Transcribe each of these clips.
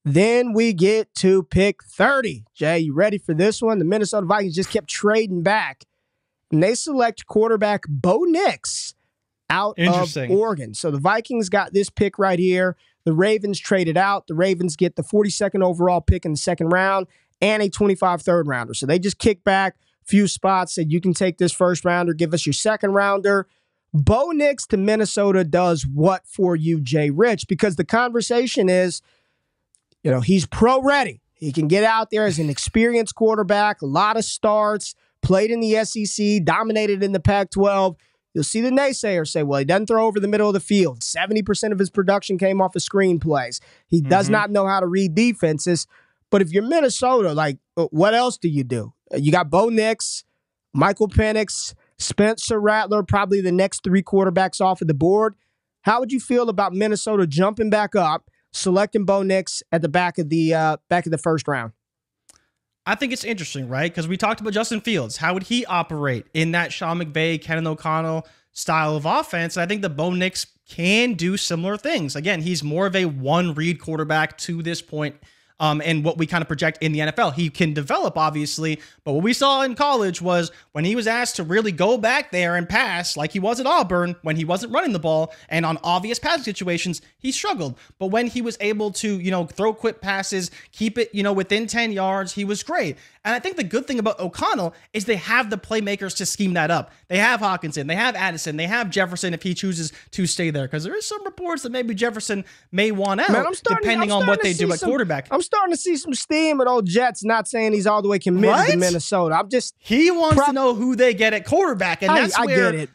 Then we get to pick 30. Jay, you ready for this one? The Minnesota Vikings just kept trading back, and they select quarterback Bo Nix out of Oregon. So the Vikings got this pick right here. The Ravens traded out. The Ravens get the 42nd overall pick in the second round and a 25 third rounder. So they just kicked back a few spots, said you can take this first rounder, give us your second rounder. Bo Nix to Minnesota does what for you, JRich? Because the conversation is, he's pro ready. He can get out there as an experienced quarterback, a lot of starts, played in the SEC, dominated in the Pac-12. You'll see the naysayers say, well, he doesn't throw over the middle of the field. 70% of his production came off of screenplays. He does not know how to read defenses. But if you're Minnesota, what else do? You got Bo Nix, Michael Penix, Spencer Rattler, probably the next three quarterbacks off of the board. How would you feel about Minnesota jumping back up, selecting Bo Nix at the back of the first round? I think it's interesting, right? Because we talked about Justin Fields. How would he operate in that Sean McVay, Kenan O'Connell style of offense? And I think that Bo Nix can do similar things. Again, he's more of a one-read quarterback to this point. And what we kind of project in the NFL. He can develop, obviously, but what we saw in college was when he was asked to really go back there and pass like he was at Auburn, when he wasn't running the ball and on obvious passing situations, he struggled. But when he was able to, throw quick passes, keep it, within 10 yards, he was great. And I think the good thing about O'Connell is they have the playmakers to scheme that up. They have Hawkinson, they have Addison, they have Jefferson if he chooses to stay there. Because there is some reports that maybe Jefferson may want out, depending on what they do at quarterback. I'm starting to see some steam with old Jets, not saying he's all the way committed to Minnesota. He wants to know who they get at quarterback, and that's where I get it.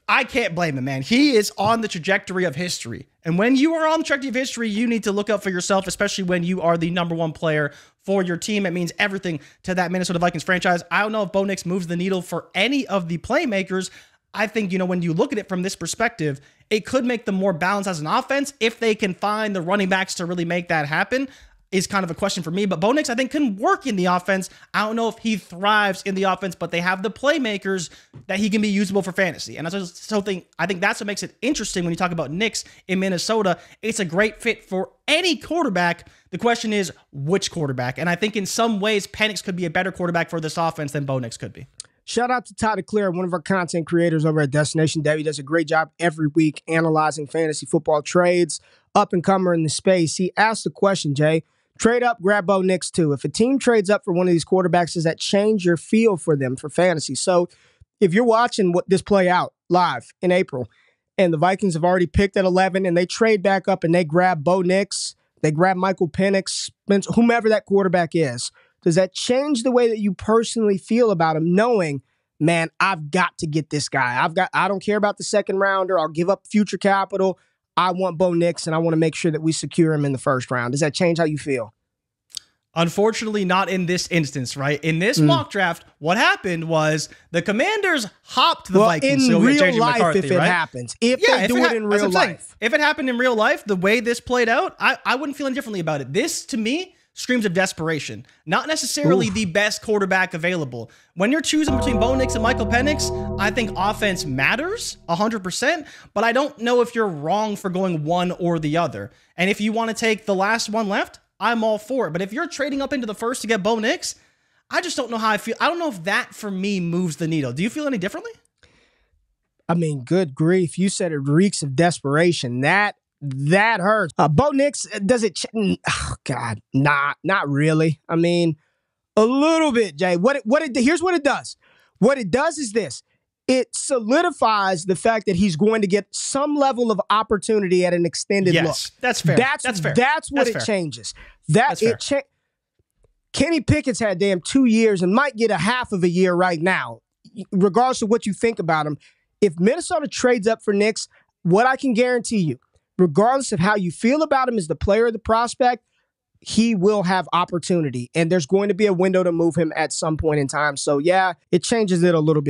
I can't blame him, man. He is on the trajectory of history. And when you are on the trajectory of history, you need to look out for yourself, especially when you are the number one player for your team. It means everything to that Minnesota Vikings franchise. I don't know if Bo Nix moves the needle for any of the playmakers. I think, when you look at it from this perspective, it could make them more balanced as an offense if they can find the running backs to really make that happen. Is kind of a question for me, but Bo Nix, I think, can work in the offense. I don't know if he thrives in the offense, but they have the playmakers that he can be usable for fantasy. And I think that's what makes it interesting when you talk about Nix in Minnesota. It's a great fit for any quarterback. The question is, which quarterback? And I think in some ways, Penix could be a better quarterback for this offense than Bo Nix could be. Shout out to Todd Eclair, one of our content creators over at Destination Dev. He does a great job every week analyzing fantasy football trades, up-and-comer in the space. He asked the question, Jay, trade up, grab Bo Nix too. If a team trades up for one of these quarterbacks, does that change your feel for them for fantasy? So if you're watching this play out live in April and the Vikings have already picked at 11 and they trade back up and they grab Bo Nix, they grab Michael Penix, Spencer, whomever that quarterback is, does that change the way that you personally feel about him, knowing, man, I've got to get this guy. I don't care about the second rounder. I'll give up future capital. I want Bo Nix, and I want to make sure that we secure him in the first round. Does that change how you feel? Unfortunately, not in this instance, right? In this mock draft, what happened was the Commanders hopped the Vikings. In real life, if it happens. If they do it in real life. If it happened in real life, the way this played out, I wouldn't feel any differently about it. This, to me, screams of desperation. Not necessarily the best quarterback available. When you're choosing between Bo Nix and Michael Penix, I think offense matters 100%, but I don't know if you're wrong for going one or the other. And if you want to take the last one left, I'm all for it. But if you're trading up into the first to get Bo Nix, I just don't know how I feel. I don't know if that, for me, moves the needle. Do you feel any differently? I mean, good grief. You said it reeks of desperation. That hurts. Bo Nix, does it? Oh God, not really. I mean, a little bit, Jay. Here's what it does. What it does is this: it solidifies the fact that he's going to get some level of opportunity at an extended look. That's fair. That's fair. That's what it changes. Kenny Pickett's had 2 years and might get a half of a year right now, regardless of what you think about him. If Minnesota trades up for Nix, what I can guarantee you, regardless of how you feel about him as the player or the prospect, he will have opportunity. And there's going to be a window to move him at some point in time. So, yeah, it changes it a little bit.